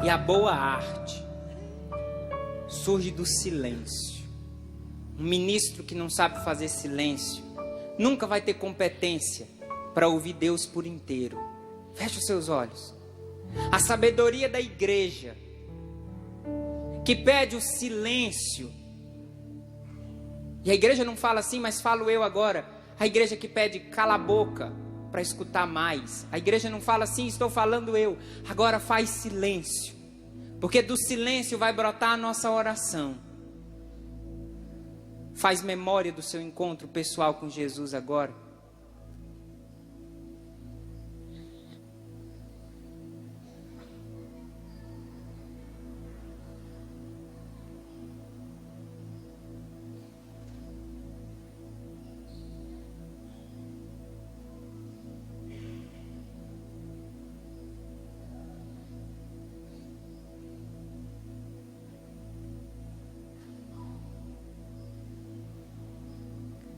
Speaker 4: E a boa arte surge do silêncio. Um ministro que não sabe fazer silêncio nunca vai ter competência para ouvir Deus por inteiro. Feche os seus olhos. A sabedoria da igreja que pede o silêncio. E a igreja não fala assim, mas falo eu agora. A igreja que pede cala a boca para escutar mais. A igreja não fala assim, estou falando eu. Agora faz silêncio, porque do silêncio vai brotar a nossa oração. Faz memória do seu encontro pessoal com Jesus agora.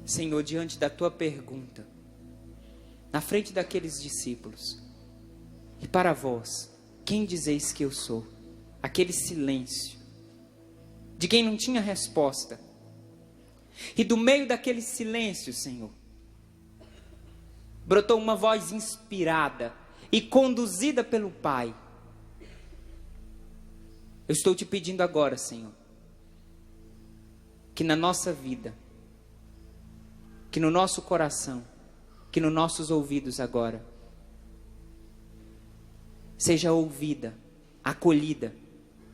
Speaker 4: Senhor, diante da tua pergunta, na frente daqueles discípulos, e para vós, quem dizeis que eu sou? Aquele silêncio, de quem não tinha resposta. E do meio daquele silêncio, Senhor, brotou uma voz inspirada e conduzida pelo Pai. Eu estou te pedindo agora, Senhor, que na nossa vida, que no nosso coração, que nos nossos ouvidos agora, seja ouvida, acolhida,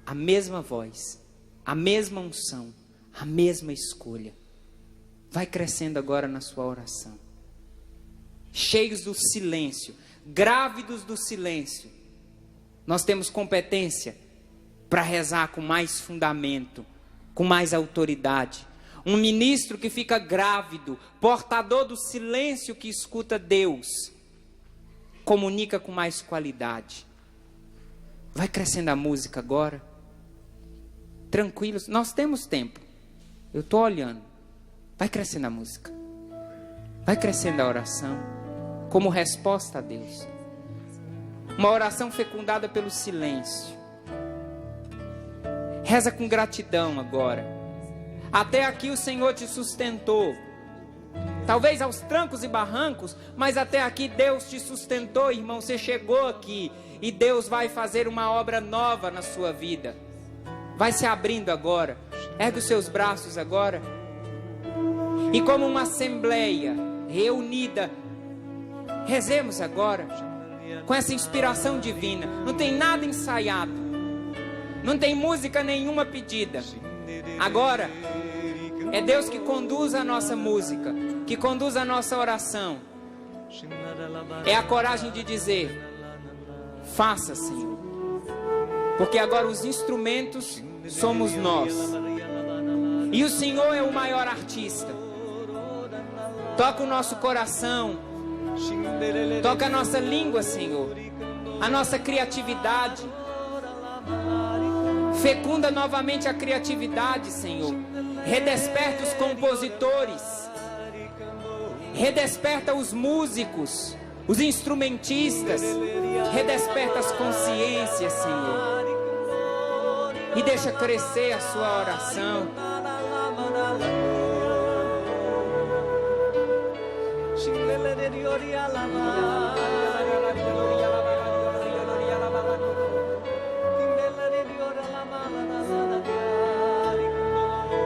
Speaker 4: a mesma voz, a mesma unção, a mesma escolha. Vai crescendo agora na sua oração. Cheios do silêncio, grávidos do silêncio, nós temos competência para rezar com mais fundamento, com mais autoridade. Um ministro que fica grávido, portador do silêncio que escuta Deus, comunica com mais qualidade. Vai crescendo a música agora. Tranquilos, nós temos tempo. Eu estou olhando. Vai crescendo a música. Vai crescendo a oração, como resposta a Deus. Uma oração fecundada pelo silêncio. Reza com gratidão agora. Até aqui o Senhor te sustentou. Talvez aos trancos e barrancos, mas até aqui Deus te sustentou, irmão. Você chegou aqui e Deus vai fazer uma obra nova na sua vida. Vai se abrindo agora. Ergue os seus braços agora. E como uma assembleia reunida, rezemos agora com essa inspiração divina. Não tem nada ensaiado. Não tem música nenhuma pedida. Agora, é Deus que conduz a nossa música, que conduz a nossa oração. É a coragem de dizer: faça, Senhor. Porque agora os instrumentos somos nós. E o Senhor é o maior artista. Toca o nosso coração. Toca a nossa língua, Senhor. A nossa criatividade. Fecunda novamente a criatividade, Senhor. Redesperta os compositores. Redesperta os músicos, os instrumentistas. Redesperta as consciências, Senhor. E deixa crescer a sua oração.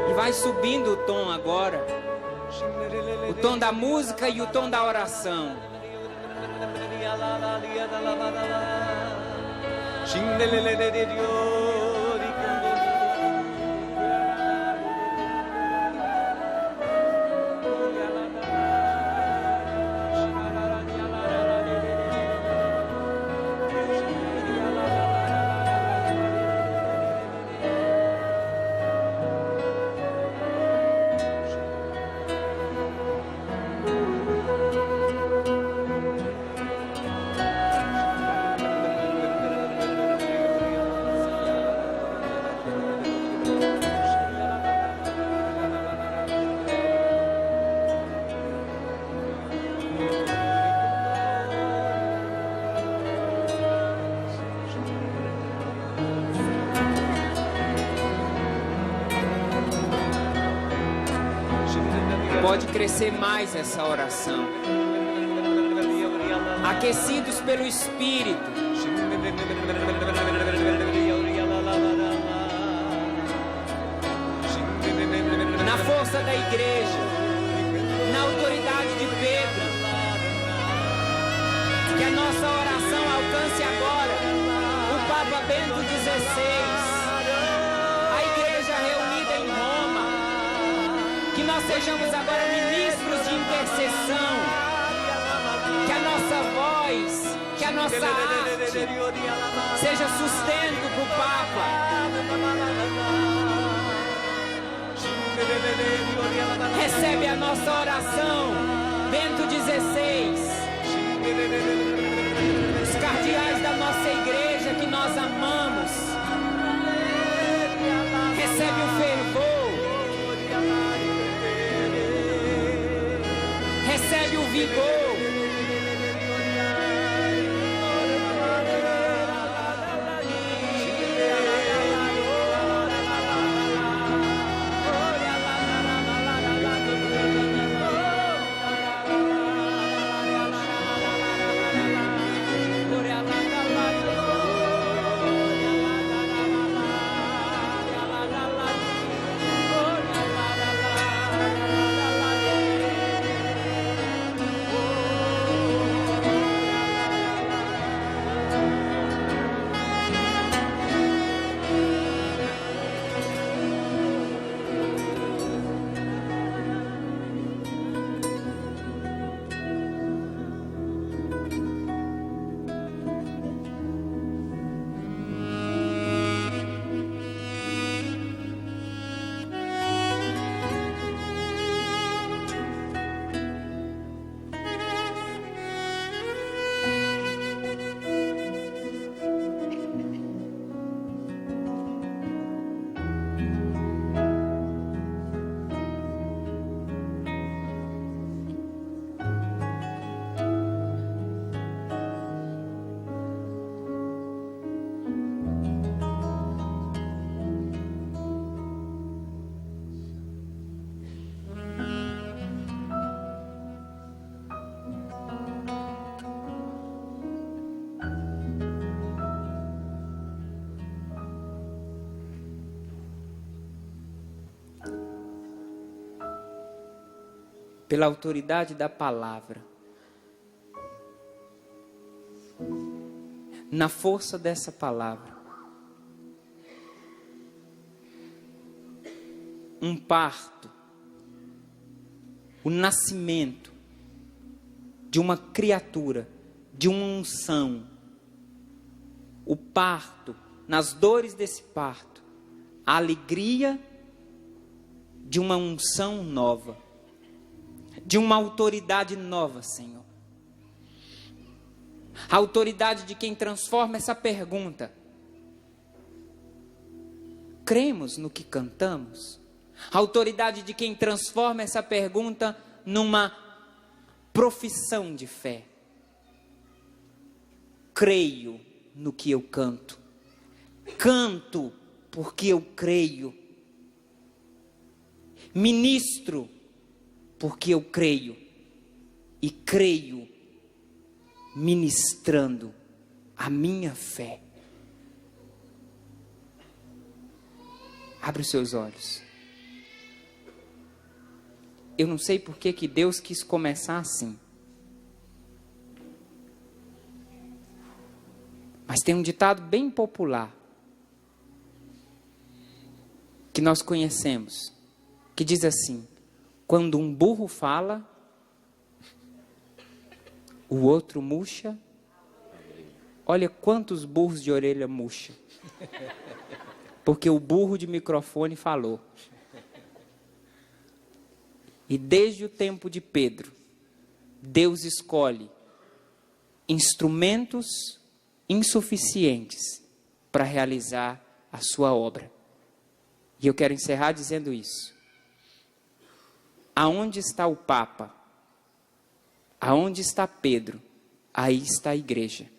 Speaker 4: E vai subindo o tom agora. O tom da música e o tom da oração. Pode crescer mais essa oração. Aquecidos pelo Espírito. Na força da igreja. Na autoridade de Pedro. Que a nossa oração alcance agora o Papa Bento XVI. Nós sejamos agora ministros de intercessão. Que a nossa voz, que a nossa arte seja sustento para o Papa. Recebe a nossa oração, Bento XVI. Os cardeais da nossa igreja que nós amamos. Recebe o fervor. Recebe o vigor. Pela autoridade da palavra, na força dessa palavra, um parto, o nascimento de uma criatura, de uma unção, o parto, nas dores desse parto, a alegria de uma unção nova, de uma autoridade nova, Senhor. A autoridade de quem transforma essa pergunta: cremos no que cantamos? A autoridade de quem transforma essa pergunta numa profissão de fé. Creio no que eu canto. Canto porque eu creio. Ministro porque eu creio. E creio ministrando a minha fé. Abre os seus olhos. Eu não sei por que Deus quis começar assim. Mas tem um ditado bem popular que nós conhecemos, que diz assim: quando um burro fala, o outro murcha. Olha quantos burros de orelha murcha. Porque o burro de microfone falou. E desde o tempo de Pedro, Deus escolhe instrumentos insuficientes para realizar a sua obra. E eu quero encerrar dizendo isso. Aonde está o Papa? Aonde está Pedro? Aí está a igreja.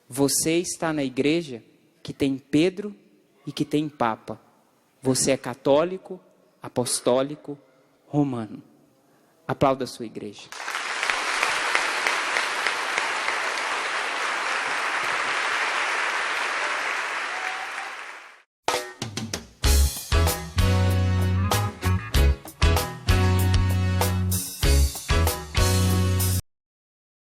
Speaker 4: Você está na igreja que tem Pedro e que tem Papa. Você é católico, apostólico, romano. Aplauda a sua igreja.